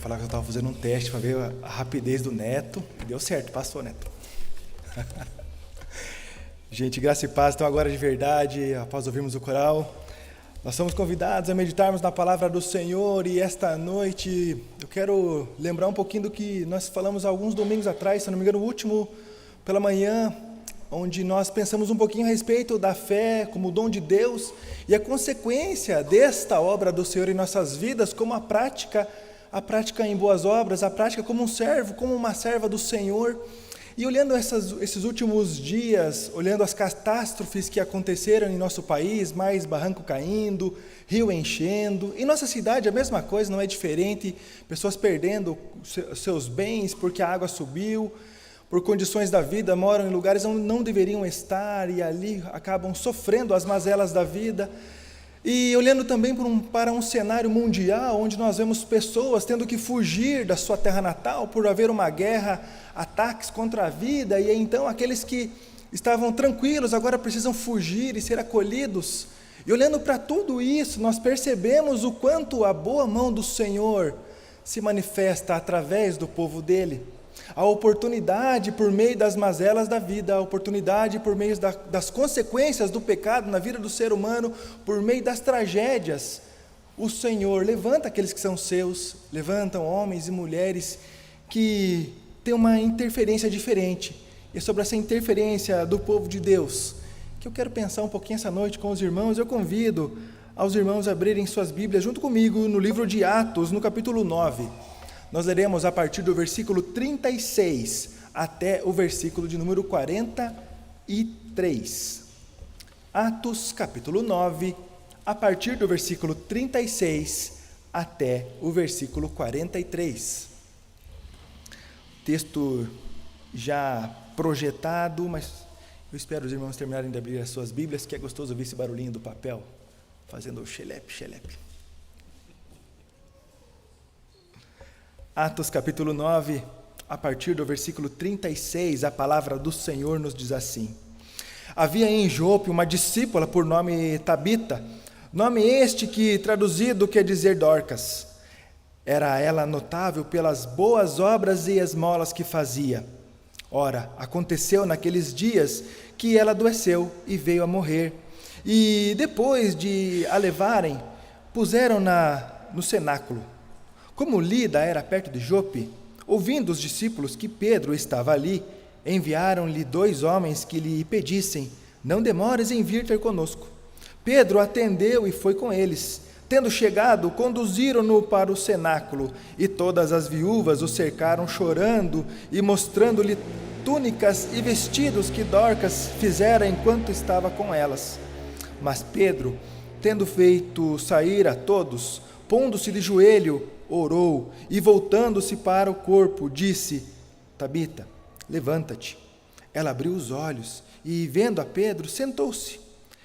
falar que eu estava fazendo um teste para ver a rapidez do Neto. Deu certo, passou, Neto. Gente, graça e paz. Então agora de verdade, após ouvirmos o coral, nós somos convidados a meditarmos na palavra do Senhor, e esta noite eu quero lembrar um pouquinho do que nós falamos alguns domingos atrás, se não me engano, o último pela manhã, onde nós pensamos um pouquinho a respeito da fé como dom de Deus e a consequência desta obra do Senhor em nossas vidas, como a prática em boas obras, a prática como um servo, como uma serva do Senhor. E olhando esses últimos dias, olhando as catástrofes que aconteceram em nosso país, mais barranco caindo, rio enchendo, em nossa cidade a mesma coisa, não é diferente, pessoas perdendo seus bens porque a água subiu, por condições da vida, moram em lugares onde não deveriam estar e ali acabam sofrendo as mazelas da vida. E olhando também para um cenário mundial, onde nós vemos pessoas tendo que fugir da sua terra natal por haver uma guerra, ataques contra a vida, e então aqueles que estavam tranquilos agora precisam fugir e ser acolhidos. E olhando para tudo isso, nós percebemos o quanto a boa mão do Senhor se manifesta através do povo dele. A oportunidade por meio das mazelas da vida, a oportunidade por meio das consequências do pecado na vida do ser humano, por meio das tragédias, o Senhor levanta aqueles que são seus, levantam homens e mulheres que têm uma interferência diferente. E é sobre essa interferência do povo de Deus que eu quero pensar um pouquinho essa noite com os irmãos. Eu convido aos irmãos a abrirem suas Bíblias junto comigo no livro de Atos, no capítulo 9. Nós leremos a partir do versículo 36 até o versículo de número 43. Atos, capítulo 9, a partir do versículo 36 até o versículo 43. Texto já projetado, mas eu espero os irmãos terminarem de abrir as suas Bíblias, que é gostoso ouvir esse barulhinho do papel, fazendo o xelepe, xelepe. Atos capítulo 9, a partir do versículo 36, a palavra do Senhor nos diz assim: Havia em Jope uma discípula por nome Tabita, nome este que traduzido quer dizer Dorcas. Era ela notável pelas boas obras e esmolas que fazia. Ora, aconteceu naqueles dias que ela adoeceu e veio a morrer. E depois de a levarem, puseram-na no cenáculo. Como Lida era perto de Jope, ouvindo os discípulos que Pedro estava ali, enviaram-lhe 2 homens que lhe pedissem: não demores em vir ter conosco. Pedro atendeu e foi com eles. Tendo chegado, conduziram-no para o cenáculo, e todas as viúvas o cercaram chorando e mostrando-lhe túnicas e vestidos que Dorcas fizera enquanto estava com elas. Mas Pedro, tendo feito sair a todos, pondo-se de joelho, orou, e voltando-se para o corpo, disse: Tabita, levanta-te. Ela abriu os olhos, e vendo a Pedro, sentou-se.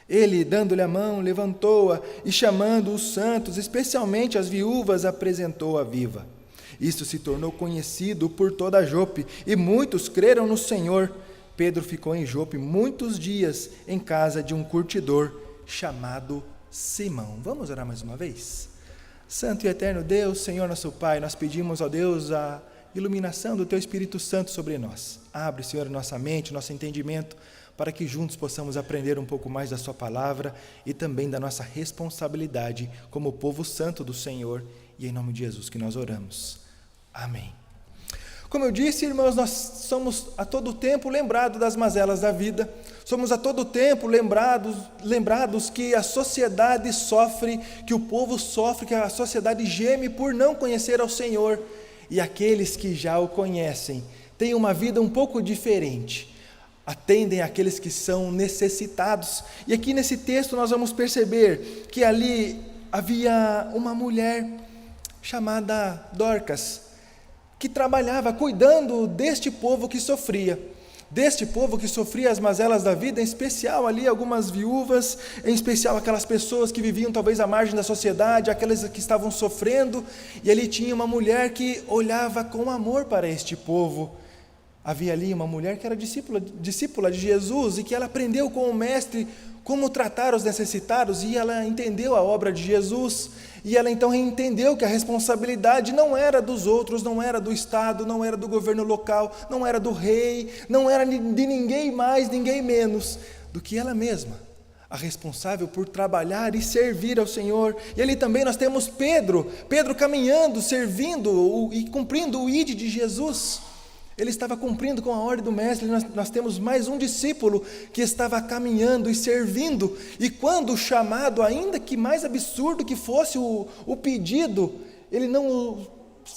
Ele, dando-lhe a mão, levantou-a, e chamando os santos, especialmente as viúvas, apresentou-a viva. Isto se tornou conhecido por toda Jope, e muitos creram no Senhor. Pedro ficou em Jope muitos dias, em casa de um curtidor, chamado Simão. Vamos orar mais uma vez? Santo e eterno Deus, Senhor nosso Pai, nós pedimos, ó Deus, a iluminação do Teu Espírito Santo sobre nós. Abre, Senhor, nossa mente, nosso entendimento, para que juntos possamos aprender um pouco mais da Sua palavra e também da nossa responsabilidade como povo santo do Senhor. E em nome de Jesus que nós oramos. Amém. Como eu disse, irmãos, nós somos a todo tempo lembrados das mazelas da vida, somos a todo tempo lembrados que a sociedade sofre, que o povo sofre, que a sociedade geme por não conhecer ao Senhor, e aqueles que já o conhecem têm uma vida um pouco diferente, atendem àqueles que são necessitados. E aqui nesse texto nós vamos perceber que ali havia uma mulher chamada Dorcas, que trabalhava cuidando deste povo que sofria as mazelas da vida, em especial ali algumas viúvas, em especial aquelas pessoas que viviam talvez à margem da sociedade, aquelas que estavam sofrendo, e ali tinha uma mulher que olhava com amor para este povo. Havia ali uma mulher que era discípula de Jesus e que ela aprendeu com o mestre como tratar os necessitados, e ela entendeu a obra de Jesus, e ela então entendeu que a responsabilidade não era dos outros, não era do Estado, não era do governo local, não era do rei, não era de ninguém mais, ninguém menos do que ela mesma, a responsável por trabalhar e servir ao Senhor. E ali também nós temos Pedro caminhando, servindo e cumprindo o ID de Jesus. Ele estava cumprindo com a ordem do mestre. Nós temos mais um discípulo que estava caminhando e servindo, e quando o chamado, ainda que mais absurdo que fosse o pedido, ele não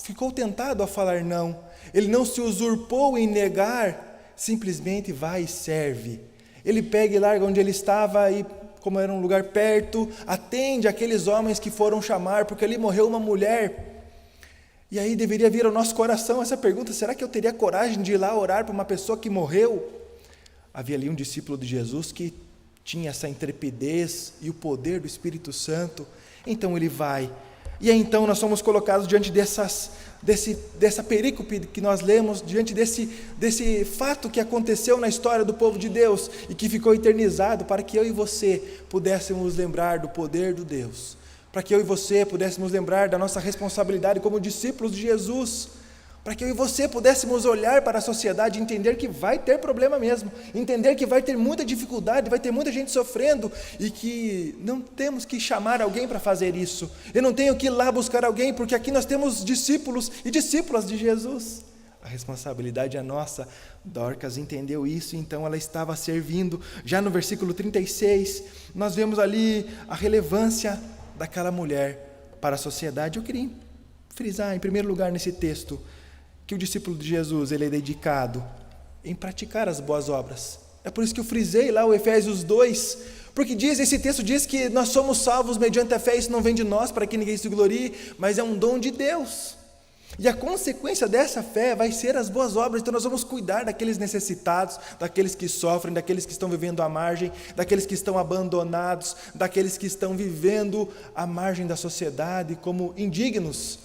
ficou tentado a falar não, ele não se usurpou em negar, simplesmente vai e serve. Ele pega e larga onde ele estava e, como era um lugar perto, atende aqueles homens que foram chamar, porque ali morreu uma mulher. E aí deveria vir ao nosso coração essa pergunta: será que eu teria coragem de ir lá orar para uma pessoa que morreu? Havia ali um discípulo de Jesus que tinha essa intrepidez e o poder do Espírito Santo, então ele vai. E aí então nós somos colocados diante dessa perícope que nós lemos, diante desse fato que aconteceu na história do povo de Deus e que ficou eternizado, para que eu e você pudéssemos lembrar do poder do Deus, para que eu e você pudéssemos lembrar da nossa responsabilidade como discípulos de Jesus, para que eu e você pudéssemos olhar para a sociedade e entender que vai ter problema mesmo, entender que vai ter muita dificuldade, vai ter muita gente sofrendo, e que não temos que chamar alguém para fazer isso. Eu não tenho que ir lá buscar alguém, porque aqui nós temos discípulos e discípulas de Jesus. A responsabilidade é nossa. Dorcas entendeu isso, então ela estava servindo. Já no versículo 36, nós vemos ali a relevância daquela mulher para a sociedade. Eu queria frisar, em primeiro lugar, nesse texto, que o discípulo de Jesus, ele é dedicado em praticar as boas obras. É por isso que eu frisei lá o Efésios 2, porque esse texto diz que nós somos salvos mediante a fé. Isso não vem de nós, para que ninguém se glorie, mas é um dom de Deus. E a consequência dessa fé vai ser as boas obras. Então nós vamos cuidar daqueles necessitados, daqueles que sofrem, daqueles que estão vivendo à margem, daqueles que estão abandonados, daqueles que estão vivendo à margem da sociedade como indignos.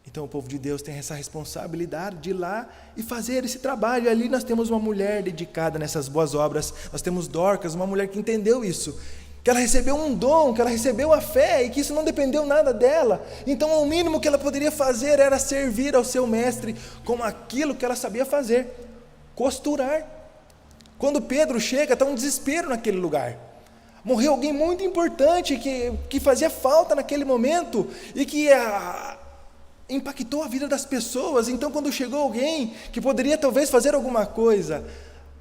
Então o povo de Deus tem essa responsabilidade de ir lá e fazer esse trabalho. Ali nós temos uma mulher dedicada nessas boas obras. Nós temos Dorcas, uma mulher que entendeu isso, que ela recebeu um dom, que ela recebeu a fé, e que isso não dependeu nada dela. Então o mínimo que ela poderia fazer era servir ao seu mestre com aquilo que ela sabia fazer: costurar. Quando Pedro chega, está um desespero naquele lugar. Morreu alguém muito importante, que fazia falta naquele momento, e que impactou a vida das pessoas. Então quando chegou alguém que poderia talvez fazer alguma coisa,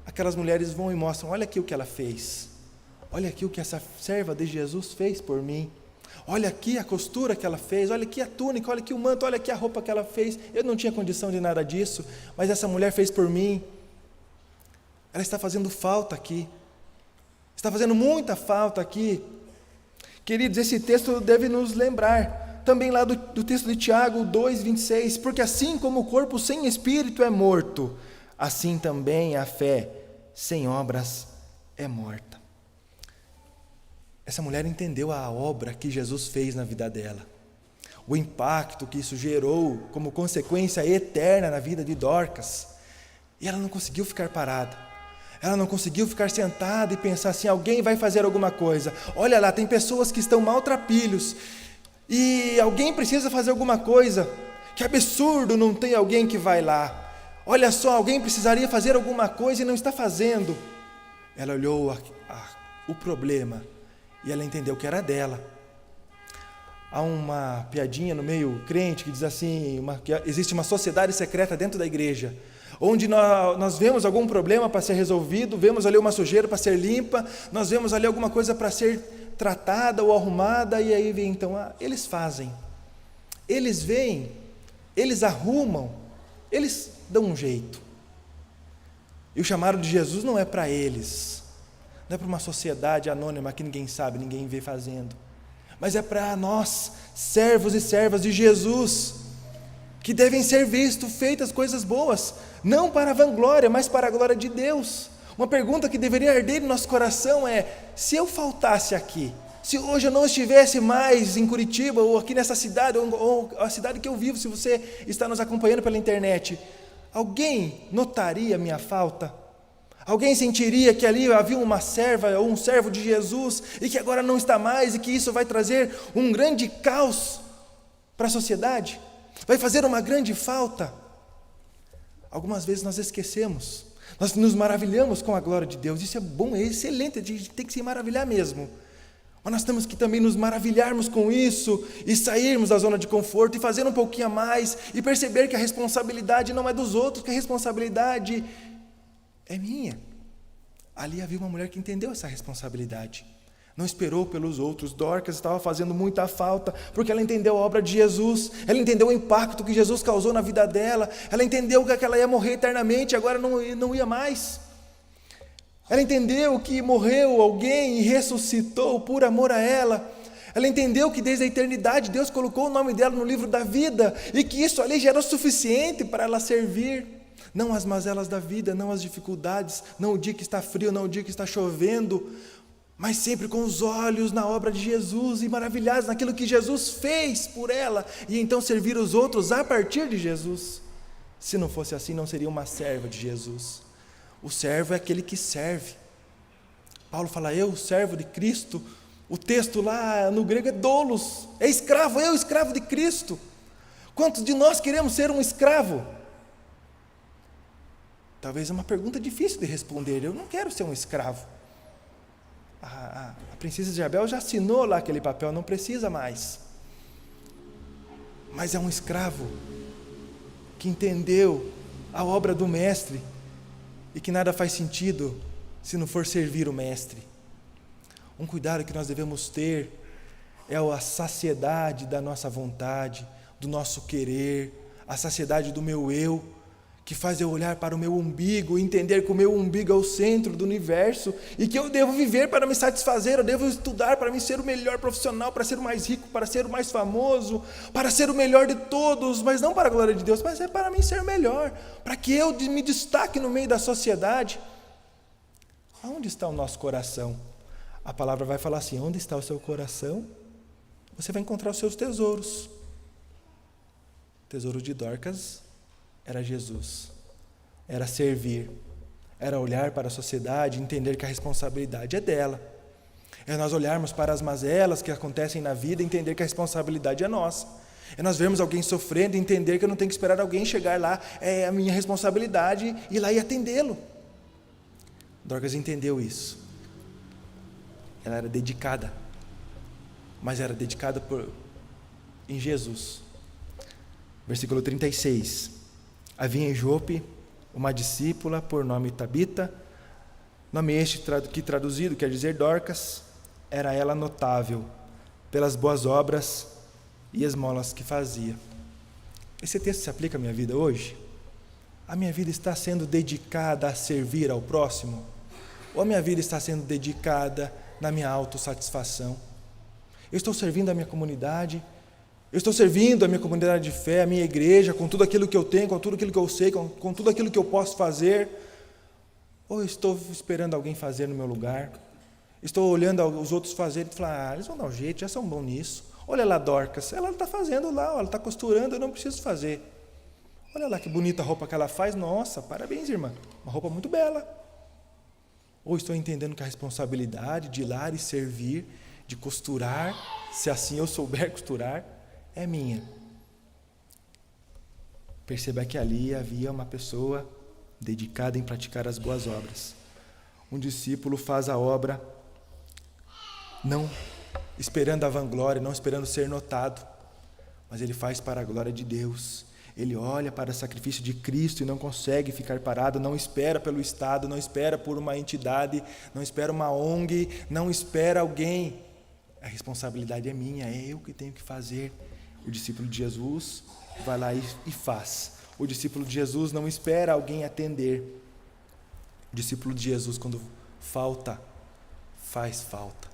aquelas mulheres vão e mostram: olha aqui o que ela fez, olha aqui o que essa serva de Jesus fez por mim, olha aqui a costura que ela fez, olha aqui a túnica, olha aqui o manto, olha aqui a roupa que ela fez. Eu não tinha condição de nada disso, mas essa mulher fez por mim. Ela está fazendo falta aqui, está fazendo muita falta aqui. Queridos, esse texto deve nos lembrar também lá do texto de Tiago 2,26, porque assim como o corpo sem espírito é morto, assim também a fé sem obras é morta. Essa mulher entendeu a obra que Jesus fez na vida dela, o impacto que isso gerou como consequência eterna na vida de Dorcas, e ela não conseguiu ficar parada. Ela não conseguiu ficar sentada e pensar assim: alguém vai fazer alguma coisa. Olha lá, tem pessoas que estão maltrapilhos, e alguém precisa fazer alguma coisa. Que absurdo, não tem alguém que vai lá. Olha só, alguém precisaria fazer alguma coisa e não está fazendo. Ela olhou o problema e ela entendeu que era dela. Há uma piadinha no meio crente que diz assim, que existe uma sociedade secreta dentro da igreja, onde nós vemos algum problema para ser resolvido, vemos ali uma sujeira para ser limpa, nós vemos ali alguma coisa para ser tratada ou arrumada, e aí vem então, eles fazem, eles veem, eles arrumam, eles dão um jeito. E o chamado de Jesus não é para eles, não é para uma sociedade anônima que ninguém sabe, ninguém vê fazendo, mas é para nós, servos e servas de Jesus, que devem ser vistos, feitas coisas boas, não para a vanglória, mas para a glória de Deus. Uma pergunta que deveria arder em nosso coração é: se eu faltasse aqui, se hoje eu não estivesse mais em Curitiba, ou aqui nessa cidade, ou a cidade que eu vivo, se você está nos acompanhando pela internet, alguém notaria a minha falta? Alguém sentiria que ali havia uma serva ou um servo de Jesus e que agora não está mais e que isso vai trazer um grande caos para a sociedade? Vai fazer uma grande falta? Algumas vezes nós esquecemos, nós nos maravilhamos com a glória de Deus. Isso é bom, é excelente, a gente tem que se maravilhar mesmo. Mas nós temos que também nos maravilharmos com isso e sairmos da zona de conforto e fazer um pouquinho a mais e perceber que a responsabilidade não é dos outros, que a responsabilidade é minha. Ali havia uma mulher que entendeu essa responsabilidade. Não esperou pelos outros. Dorcas estava fazendo muita falta, porque ela entendeu a obra de Jesus, ela entendeu o impacto que Jesus causou na vida dela, ela entendeu que ela ia morrer eternamente, agora não ia mais. Ela entendeu que morreu alguém e ressuscitou por amor a ela. Ela entendeu que desde a eternidade Deus colocou o nome dela no livro da vida, e que isso ali já era o suficiente para ela servir. Não as mazelas da vida, não as dificuldades, não o dia que está frio, não o dia que está chovendo, mas sempre com os olhos na obra de Jesus e maravilhados naquilo que Jesus fez por ela, e então servir os outros a partir de Jesus. Se não fosse assim, não seria uma serva de Jesus. O servo é aquele que serve. Paulo fala, eu, servo de Cristo. O texto lá no grego é doulos, é escravo, eu, escravo de Cristo. Quantos de nós queremos ser um escravo? Talvez é uma pergunta difícil de responder. Eu não quero ser um escravo. A princesa Isabel já assinou lá aquele papel, não precisa mais. Mas é um escravo que entendeu a obra do mestre e que nada faz sentido se não for servir o mestre. Um cuidado que nós devemos ter é a saciedade da nossa vontade, do nosso querer, a saciedade do meu eu, que faz eu olhar para o meu umbigo e entender que o meu umbigo é o centro do universo e que eu devo viver para me satisfazer, eu devo estudar para me ser o melhor profissional, para ser o mais rico, para ser o mais famoso, para ser o melhor de todos, mas não para a glória de Deus, mas é para mim ser melhor, para que eu me destaque no meio da sociedade. Aonde está o nosso coração? A palavra vai falar assim, onde está o seu coração? Você vai encontrar os seus tesouros. O tesouro de Dorcas era Jesus, era servir, era olhar para a sociedade e entender que a responsabilidade é dela. É nós olharmos para as mazelas que acontecem na vida e entender que a responsabilidade é nossa. É nós vermos alguém sofrendo e entender que eu não tenho que esperar alguém chegar lá, é a minha responsabilidade ir lá e atendê-lo. Dorcas entendeu isso. Ela era dedicada, mas era dedicada em Jesus. Versículo 36. Havia em Jope uma discípula por nome Tabita, nome este que traduzido quer dizer Dorcas. Era ela notável pelas boas obras e esmolas que fazia. Esse texto se aplica à minha vida hoje? A minha vida está sendo dedicada a servir ao próximo? Ou a minha vida está sendo dedicada na minha autossatisfação? Eu estou servindo a minha comunidade, eu estou servindo a minha comunidade de fé, a minha igreja, com tudo aquilo que eu tenho, com tudo aquilo que eu sei, com tudo aquilo que eu posso fazer? Ou eu estou esperando alguém fazer no meu lugar? Estou olhando os outros fazerem e falando, eles vão dar um jeito, já são bons nisso. Olha lá Dorcas, ela está fazendo lá, ela está costurando, eu não preciso fazer. Olha lá que bonita roupa que ela faz, nossa, parabéns irmã, uma roupa muito bela. Ou estou entendendo que a responsabilidade de ir lá e servir, de costurar, se assim eu souber costurar, é minha. Perceba que ali havia uma pessoa dedicada em praticar as boas obras. Um discípulo faz a obra não esperando a vanglória, não esperando ser notado, mas ele faz para a glória de Deus. Ele olha para o sacrifício de Cristo e não consegue ficar parado, não espera pelo Estado, não espera por uma entidade, não espera uma ONG, não espera alguém. A responsabilidade é minha, é eu que tenho que fazer. O discípulo de Jesus vai lá e faz. O discípulo de Jesus não espera alguém atender. O discípulo de Jesus, quando falta, faz falta.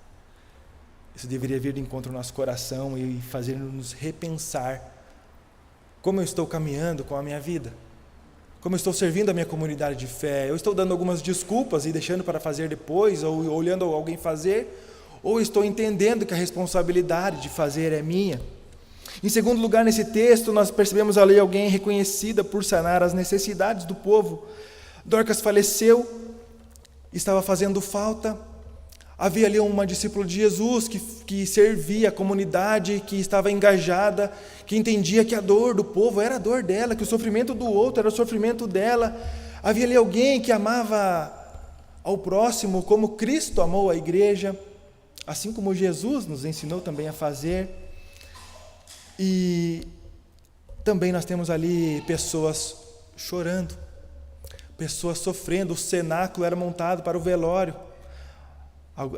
Isso deveria vir de encontro ao nosso coração e fazer-nos repensar como eu estou caminhando com a minha vida, como eu estou servindo a minha comunidade de fé. Eu estou dando algumas desculpas e deixando para fazer depois, ou olhando alguém fazer, ou estou entendendo que a responsabilidade de fazer é minha. Em segundo lugar, nesse texto, nós percebemos ali alguém reconhecida por sanar as necessidades do povo. Dorcas faleceu, estava fazendo falta. Havia ali uma discípula de Jesus que servia a comunidade, que estava engajada, que entendia que a dor do povo era a dor dela, que o sofrimento do outro era o sofrimento dela. Havia ali alguém que amava ao próximo como Cristo amou a igreja, assim como Jesus nos ensinou também a fazer. E também nós temos ali pessoas chorando, pessoas sofrendo. O cenáculo era montado para o velório.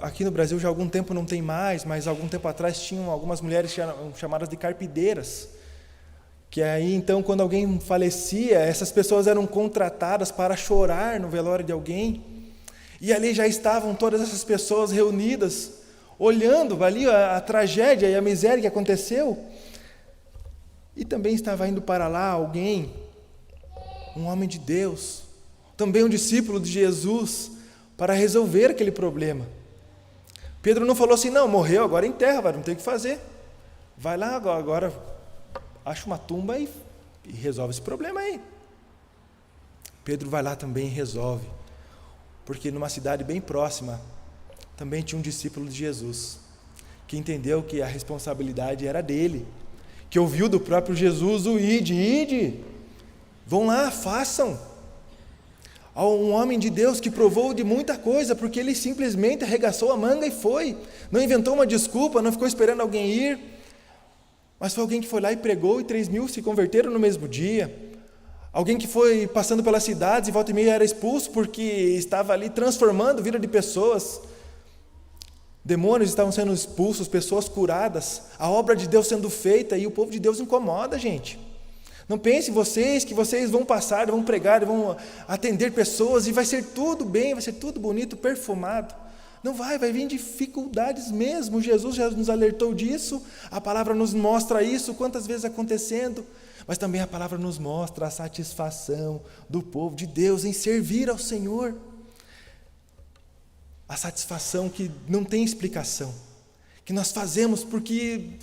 Aqui no Brasil já há algum tempo não tem mais, mas algum tempo atrás tinham algumas mulheres chamadas de carpideiras, que aí então quando alguém falecia, essas pessoas eram contratadas para chorar no velório de alguém, e ali já estavam todas essas pessoas reunidas, olhando ali a tragédia e a miséria que aconteceu, e também estava indo para lá alguém, um homem de Deus, também um discípulo de Jesus, para resolver aquele problema. Pedro não falou assim, não, morreu, agora enterra, não tem o que fazer. Vai lá agora acha uma tumba e resolve esse problema aí. Pedro vai lá também e resolve. Porque numa cidade bem próxima, também tinha um discípulo de Jesus, que entendeu que a responsabilidade era dele, que ouviu do próprio Jesus o ide, vão lá, façam. Há um homem de Deus que provou de muita coisa, porque ele simplesmente arregaçou a manga e foi. Não inventou uma desculpa, não ficou esperando alguém ir, mas foi alguém que foi lá e pregou e 3.000 se converteram no mesmo dia. Alguém que foi passando pelas cidades e volta e meia era expulso porque estava ali transformando a vida de pessoas. Demônios estavam sendo expulsos, pessoas curadas, a obra de Deus sendo feita, e o povo de Deus incomoda, gente. Não pense vocês que vocês vão passar, vão pregar, vão atender pessoas e vai ser tudo bem, vai ser tudo bonito, perfumado. Não vai vir dificuldades mesmo. Jesus já nos alertou disso, a palavra nos mostra isso, quantas vezes acontecendo, mas também a palavra nos mostra a satisfação do povo de Deus em servir ao Senhor. A satisfação que não tem explicação, que nós fazemos porque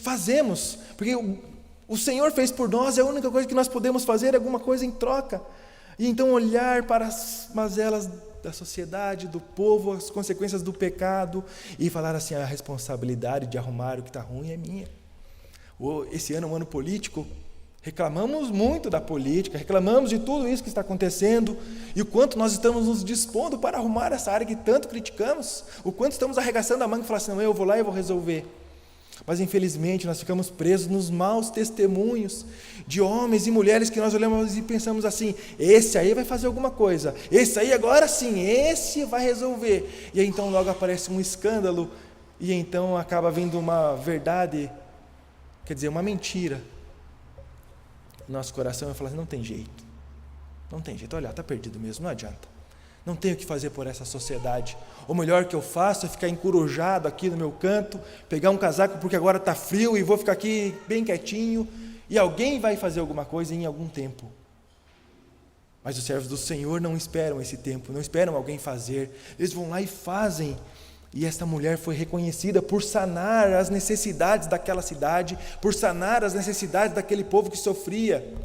o Senhor fez por nós, é a única coisa que nós podemos fazer, alguma coisa em troca. E então olhar para as mazelas da sociedade, do povo, as consequências do pecado, e falar assim, a responsabilidade de arrumar o que está ruim é minha. Esse ano é um ano político, reclamamos muito da política, reclamamos de tudo isso que está acontecendo, e o quanto nós estamos nos dispondo para arrumar essa área que tanto criticamos, o quanto estamos arregaçando a manga e falando assim, não, eu vou lá e vou resolver. Mas infelizmente nós ficamos presos nos maus testemunhos de homens e mulheres que nós olhamos e pensamos assim, esse aí vai fazer alguma coisa, esse aí agora sim, esse vai resolver. E aí então logo aparece um escândalo, e então acaba vindo uma verdade, quer dizer, uma mentira. Nosso coração vai falar assim, não tem jeito, olha, está perdido mesmo, não adianta. Não tenho o que fazer por essa sociedade. O melhor que eu faço é ficar encurujado aqui no meu canto, pegar um casaco porque agora está frio e vou ficar aqui bem quietinho, e alguém vai fazer alguma coisa em algum tempo. Mas os servos do Senhor não esperam esse tempo, não esperam alguém fazer, eles vão lá e fazem. E esta mulher foi reconhecida por sanar as necessidades daquela cidade, por sanar as necessidades daquele povo que sofria.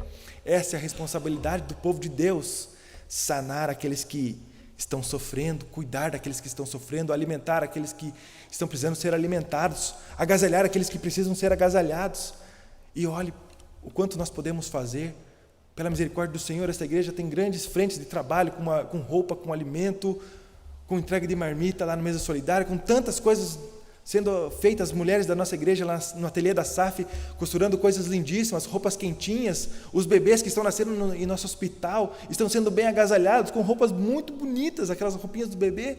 Essa é a responsabilidade do povo de Deus, sanar aqueles que estão sofrendo, cuidar daqueles que estão sofrendo, alimentar aqueles que estão precisando ser alimentados, agasalhar aqueles que precisam ser agasalhados. E olhe o quanto nós podemos fazer. Pela misericórdia do Senhor, esta igreja tem grandes frentes de trabalho, com roupa, com alimento, com entrega de marmita lá no Mesa Solidária, com tantas coisas sendo feitas, mulheres da nossa igreja lá no ateliê da SAF, costurando coisas lindíssimas, roupas quentinhas, os bebês que estão nascendo em nosso hospital, estão sendo bem agasalhados, com roupas muito bonitas, aquelas roupinhas do bebê.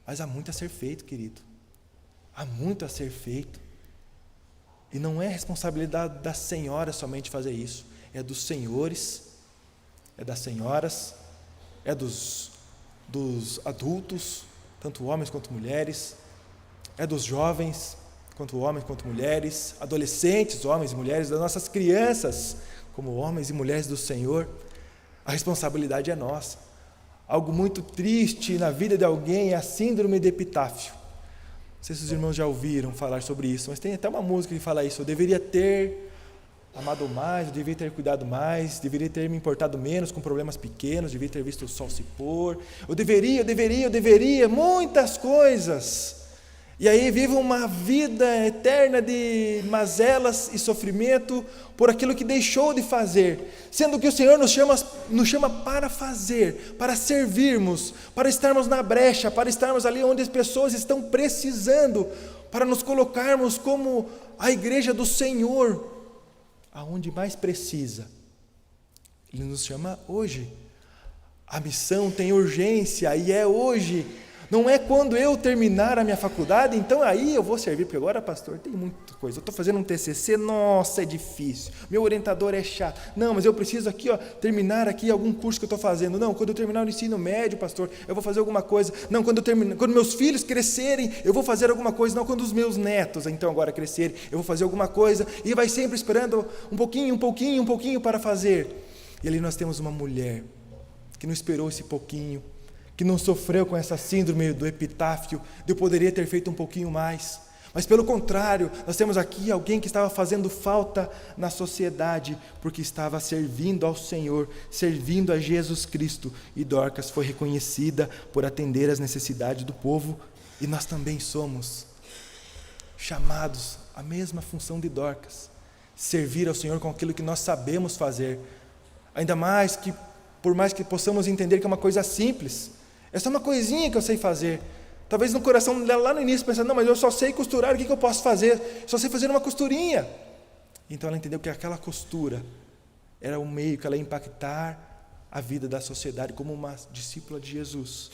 Mas há muito a ser feito, querido, há muito a ser feito, e não é responsabilidade da senhora somente fazer isso, é dos senhores, é das senhoras, é dos adultos, tanto homens quanto mulheres, é dos jovens, quanto homens quanto mulheres, adolescentes, homens e mulheres, das nossas crianças, como homens e mulheres do Senhor. A responsabilidade é nossa. Algo muito triste na vida de alguém é a síndrome de epitáfio. Não sei se os irmãos já ouviram falar sobre isso, mas tem até uma música que fala isso. Eu deveria ter amado mais, eu devia ter cuidado mais, deveria ter me importado menos com problemas pequenos, deveria ter visto o sol se pôr, eu deveria, muitas coisas. E aí vivo uma vida eterna de mazelas e sofrimento por aquilo que deixou de fazer, sendo que o Senhor nos chama para fazer, para servirmos, para estarmos na brecha, para estarmos ali onde as pessoas estão precisando, para nos colocarmos como a igreja do Senhor, aonde mais precisa. Ele nos chama hoje. A missão tem urgência e é hoje. Não é quando eu terminar a minha faculdade, então aí eu vou servir, porque agora, pastor, tem muita coisa. Eu estou fazendo um TCC, nossa, é difícil. Meu orientador é chato. Não, mas eu preciso aqui, terminar aqui algum curso que eu estou fazendo. Não, quando eu terminar o ensino médio, pastor, eu vou fazer alguma coisa. Não, quando meus filhos crescerem, eu vou fazer alguma coisa. Não, quando os meus netos, então, agora crescerem, eu vou fazer alguma coisa. E vai sempre esperando um pouquinho para fazer. E ali nós temos uma mulher que não esperou esse pouquinho, que não sofreu com essa síndrome do epitáfio, de eu poderia ter feito um pouquinho mais. Mas pelo contrário, nós temos aqui alguém que estava fazendo falta na sociedade, porque estava servindo ao Senhor, servindo a Jesus Cristo. E Dorcas foi reconhecida por atender às necessidades do povo, e nós também somos chamados à mesma função de Dorcas, servir ao Senhor com aquilo que nós sabemos fazer. Ainda mais que, por mais que possamos entender que é uma coisa simples, é só uma coisinha que eu sei fazer. Talvez no coração dela lá no início pensando, não, mas eu só sei costurar, o que eu posso fazer? Só sei fazer uma costurinha. Então ela entendeu que aquela costura era um meio que ela ia impactar a vida da sociedade como uma discípula de Jesus.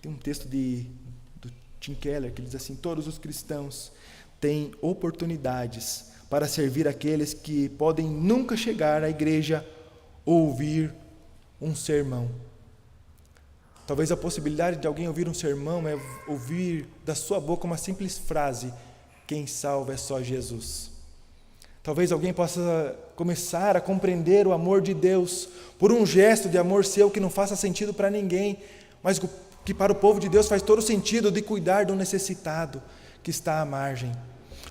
Tem um texto do Tim Keller que diz assim: todos os cristãos têm oportunidades para servir aqueles que podem nunca chegar à igreja ou ouvir um sermão. Talvez a possibilidade de alguém ouvir um sermão é ouvir da sua boca uma simples frase: quem salva é só Jesus. Talvez alguém possa começar a compreender o amor de Deus por um gesto de amor seu que não faça sentido para ninguém, mas que para o povo de Deus faz todo sentido, de cuidar do necessitado que está à margem.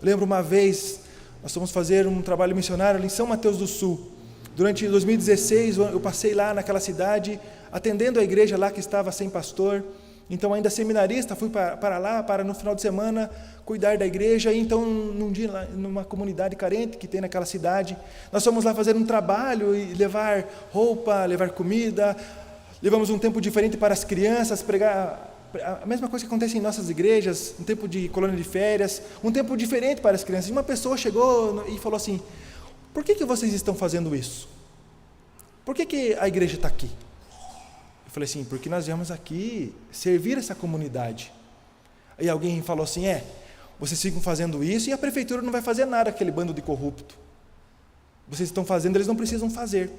Lembro uma vez, nós fomos fazer um trabalho missionário ali em São Mateus do Sul. Durante 2016, eu passei lá naquela cidade, atendendo a igreja lá que estava sem pastor. Então, ainda seminarista, fui para lá, para no final de semana, cuidar da igreja. E então, num dia, lá, numa comunidade carente que tem naquela cidade, nós fomos lá fazer um trabalho e levar roupa, levar comida. Levamos um tempo diferente para as crianças, pregar a mesma coisa que acontece em nossas igrejas, um tempo de colônia de férias, um tempo diferente para as crianças. E uma pessoa chegou e falou assim: por que vocês estão fazendo isso? Por que a igreja está aqui? Eu falei assim: porque nós viemos aqui servir essa comunidade. Aí alguém falou assim: vocês ficam fazendo isso e a prefeitura não vai fazer nada, aquele bando de corrupto. Vocês estão fazendo, eles não precisam fazer.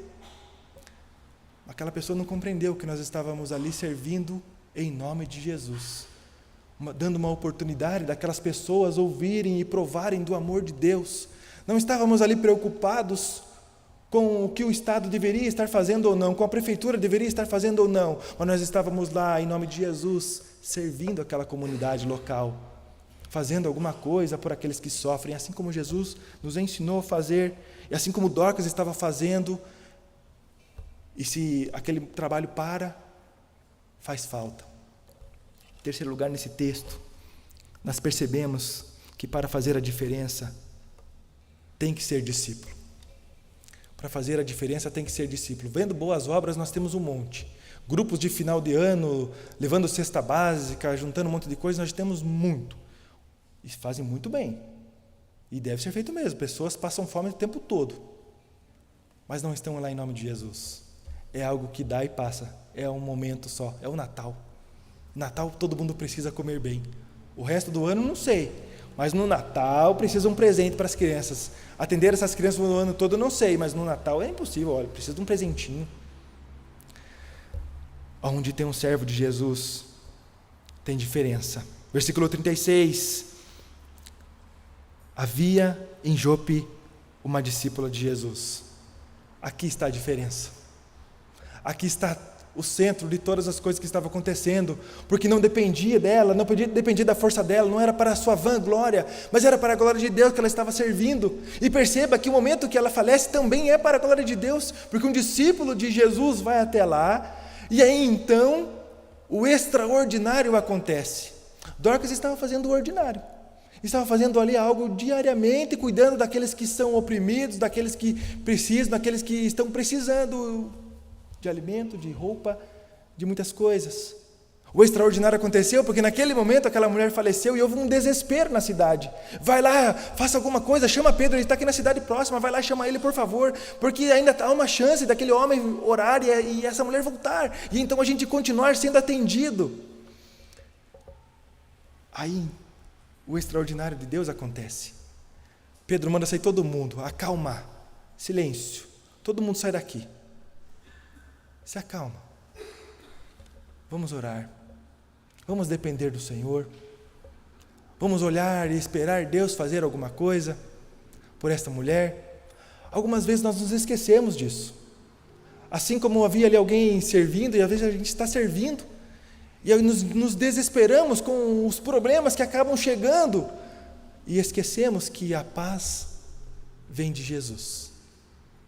Aquela pessoa não compreendeu que nós estávamos ali servindo em nome de Jesus, dando uma oportunidade daquelas pessoas ouvirem e provarem do amor de Deus. Não estávamos ali preocupados com o que o Estado deveria estar fazendo ou não, com a prefeitura deveria estar fazendo ou não, mas nós estávamos lá em nome de Jesus, servindo aquela comunidade local, fazendo alguma coisa por aqueles que sofrem, assim como Jesus nos ensinou a fazer, e assim como Dorcas estava fazendo. E se aquele trabalho faz falta. Em terceiro lugar, nesse texto, nós percebemos que para fazer a diferença, tem que ser discípulo. Para fazer a diferença tem que ser discípulo. Vendo boas obras nós temos um monte. Grupos de final de ano, levando cesta básica, juntando um monte de coisa, nós temos muito. E fazem muito bem. E deve ser feito mesmo. Pessoas passam fome o tempo todo. Mas não estão lá em nome de Jesus. É algo que dá e passa. É um momento só. É o Natal. Natal todo mundo precisa comer bem. O resto do ano não sei. Mas no Natal precisa um presente para as crianças. Atender essas crianças no ano todo eu não sei, mas no Natal é impossível. Olha, precisa de um presentinho. Onde tem um servo de Jesus, tem diferença. Versículo 36. Havia em Jope uma discípula de Jesus. Aqui está a diferença. Aqui está o centro de todas as coisas que estavam acontecendo, porque não dependia dela, não dependia da força dela, não era para a sua vanglória, mas era para a glória de Deus que ela estava servindo. E perceba que o momento que ela falece também é para a glória de Deus, porque um discípulo de Jesus vai até lá, e aí então o extraordinário acontece. Dorcas estava fazendo o ordinário, estava fazendo ali algo diariamente, cuidando daqueles que são oprimidos, daqueles que precisam, daqueles que estão precisando de alimento, de roupa, de muitas coisas. O extraordinário aconteceu porque naquele momento aquela mulher faleceu e houve um desespero na cidade. Vai lá, faça alguma coisa, chama Pedro, ele está aqui na cidade próxima, vai lá chamar ele por favor, porque ainda há uma chance daquele homem orar e essa mulher voltar, e então a gente continuar sendo atendido. Aí o extraordinário de Deus acontece. Pedro manda sair todo mundo, acalmar, silêncio, todo mundo sai daqui, se acalma, vamos orar, vamos depender do Senhor, vamos olhar e esperar Deus fazer alguma coisa por esta mulher. Algumas vezes nós nos esquecemos disso, assim como havia ali alguém servindo, e às vezes a gente está servindo, e aí nos desesperamos com os problemas que acabam chegando, e esquecemos que a paz vem de Jesus,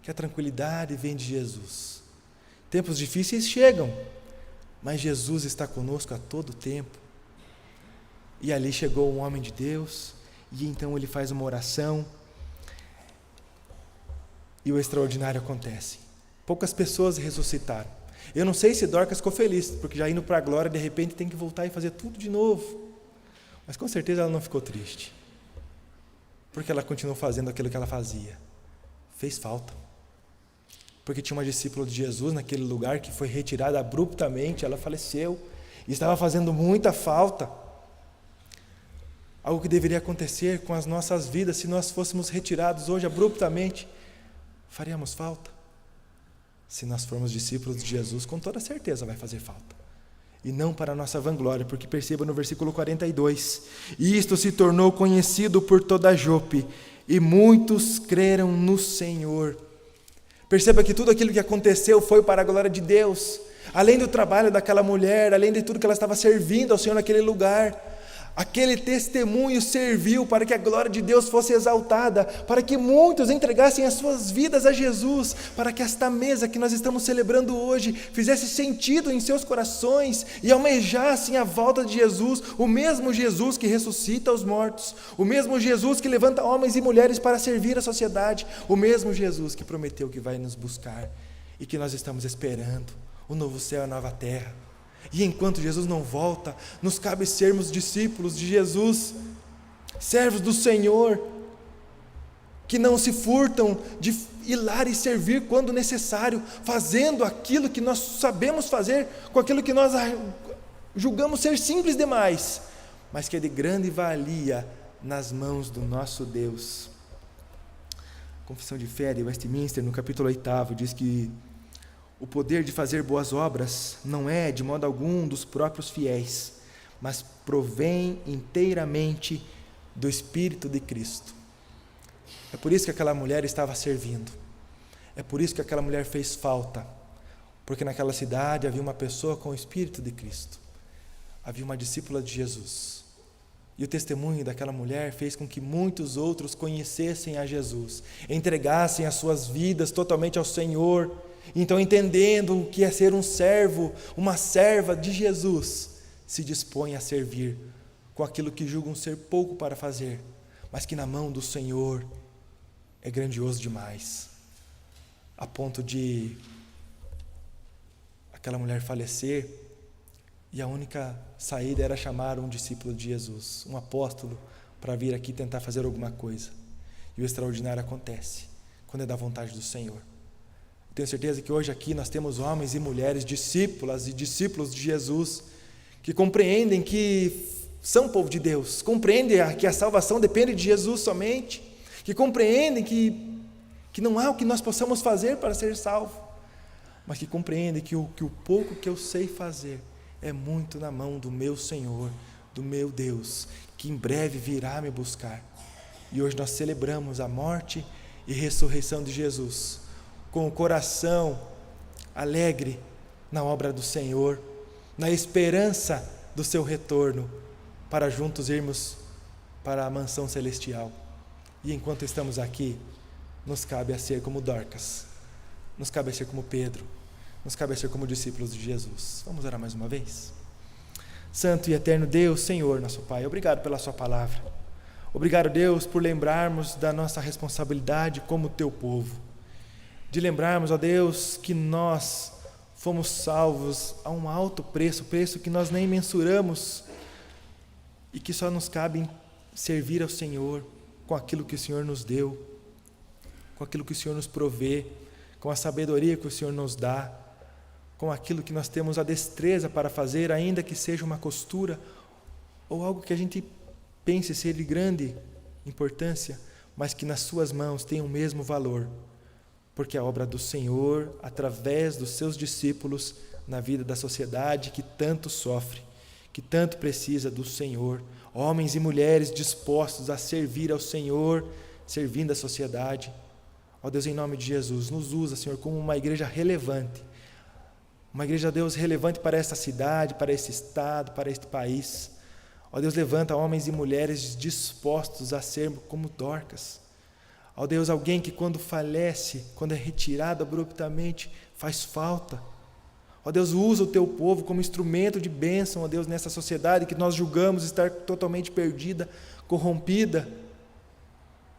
que a tranquilidade vem de Jesus. Tempos difíceis chegam, mas Jesus está conosco a todo tempo. E ali chegou um homem de Deus, e então ele faz uma oração, e o extraordinário acontece. Poucas pessoas ressuscitaram. Eu não sei se Dorcas ficou feliz, porque já indo para a glória, de repente tem que voltar e fazer tudo de novo. Mas com certeza ela não ficou triste, porque ela continuou fazendo aquilo que ela fazia. Fez falta. Porque tinha uma discípula de Jesus naquele lugar que foi retirada abruptamente, ela faleceu, e estava fazendo muita falta. Algo que deveria acontecer com as nossas vidas, se nós fôssemos retirados hoje abruptamente, faríamos falta. Se nós formos discípulos de Jesus, com toda certeza vai fazer falta. E não para a nossa vanglória, porque perceba no versículo 42, e isto se tornou conhecido por toda Jope, e muitos creram no Senhor. Perceba que tudo aquilo que aconteceu foi para a glória de Deus. Além do trabalho daquela mulher, além de tudo que ela estava servindo ao Senhor naquele lugar, aquele testemunho serviu para que a glória de Deus fosse exaltada, para que muitos entregassem as suas vidas a Jesus, para que esta mesa que nós estamos celebrando hoje fizesse sentido em seus corações e almejassem a volta de Jesus, o mesmo Jesus que ressuscita os mortos, o mesmo Jesus que levanta homens e mulheres para servir a sociedade, o mesmo Jesus que prometeu que vai nos buscar e que nós estamos esperando, o novo céu e a nova terra. E enquanto Jesus não volta, nos cabe sermos discípulos de Jesus, servos do Senhor, que não se furtam de ir lá e servir quando necessário, fazendo aquilo que nós sabemos fazer, com aquilo que nós julgamos ser simples demais, mas que é de grande valia nas mãos do nosso Deus. A Confissão de Fé de Westminster, no capítulo 8, diz que o poder de fazer boas obras não é, de modo algum, dos próprios fiéis, mas provém inteiramente do Espírito de Cristo. É por isso que aquela mulher estava servindo. É por isso que aquela mulher fez falta. Porque naquela cidade havia uma pessoa com o Espírito de Cristo. Havia uma discípula de Jesus. E o testemunho daquela mulher fez com que muitos outros conhecessem a Jesus, entregassem as suas vidas totalmente ao Senhor. Então, entendendo o que é ser um servo, uma serva de Jesus, se dispõe a servir com aquilo que julgam ser pouco para fazer, mas que na mão do Senhor é grandioso demais, a ponto de aquela mulher falecer e a única saída era chamar um discípulo de Jesus, um apóstolo, para vir aqui tentar fazer alguma coisa. E o extraordinário acontece quando é da vontade do Senhor. Tenho certeza que hoje aqui nós temos homens e mulheres, discípulas e discípulos de Jesus, que compreendem que são povo de Deus, compreendem que a salvação depende de Jesus somente, que compreendem que não há o que nós possamos fazer para ser salvo, mas que compreendem que o pouco que eu sei fazer é muito na mão do meu Senhor, do meu Deus, que em breve virá me buscar. E hoje nós celebramos a morte e ressurreição de Jesus, com o coração alegre, na obra do Senhor, na esperança do seu retorno, para juntos irmos para a mansão celestial. E enquanto estamos aqui, nos cabe a ser como Dorcas, nos cabe a ser como Pedro, nos cabe a ser como discípulos de Jesus. Vamos orar mais uma vez? Santo e eterno Deus, Senhor, nosso Pai, obrigado pela sua palavra. Obrigado, Deus, por lembrarmos da nossa responsabilidade como teu povo. De lembrarmos, ó Deus, que nós fomos salvos a um alto preço, preço que nós nem mensuramos, e que só nos cabe servir ao Senhor com aquilo que o Senhor nos deu, com aquilo que o Senhor nos provê, com a sabedoria que o Senhor nos dá, com aquilo que nós temos a destreza para fazer, ainda que seja uma costura ou algo que a gente pense ser de grande importância, mas que nas suas mãos tem o mesmo valor, porque a obra do Senhor, através dos seus discípulos, na vida da sociedade que tanto sofre, que tanto precisa do Senhor, homens e mulheres dispostos a servir ao Senhor, servindo a sociedade. Ó Deus, em nome de Jesus, nos usa, Senhor, como uma igreja relevante, uma igreja, Deus, relevante para esta cidade, para este estado, para este país. Ó Deus, levanta homens e mulheres dispostos a ser como Dorcas. Ó Deus, alguém que quando falece, quando é retirado abruptamente, faz falta. Ó Deus, usa o teu povo como instrumento de bênção, ó Deus, nessa sociedade que nós julgamos estar totalmente perdida, corrompida.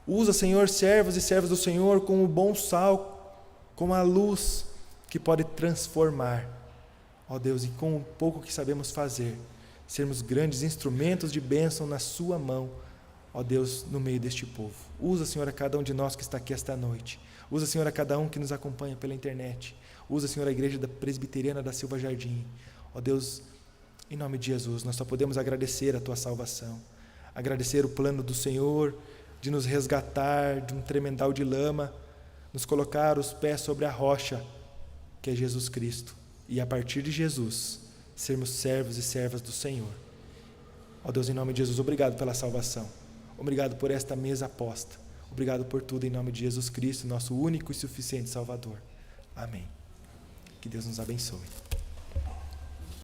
Usa, Senhor, servos e servas do Senhor como o bom sal, como a luz que pode transformar. Ó Deus, e com o pouco que sabemos fazer, sermos grandes instrumentos de bênção na sua mão, ó Deus, no meio deste povo. Usa, Senhor, a cada um de nós que está aqui esta noite. Usa, Senhor, a cada um que nos acompanha pela internet. Usa, Senhor, a igreja da Presbiteriana da Silva Jardim. Ó Deus, em nome de Jesus, nós só podemos agradecer a tua salvação, agradecer o plano do Senhor de nos resgatar de um tremendal de lama, nos colocar os pés sobre a rocha, que é Jesus Cristo, e a partir de Jesus, sermos servos e servas do Senhor. Ó Deus, em nome de Jesus, obrigado pela salvação, obrigado por esta mesa posta, obrigado por tudo, em nome de Jesus Cristo, nosso único e suficiente Salvador. Amém. Que Deus nos abençoe.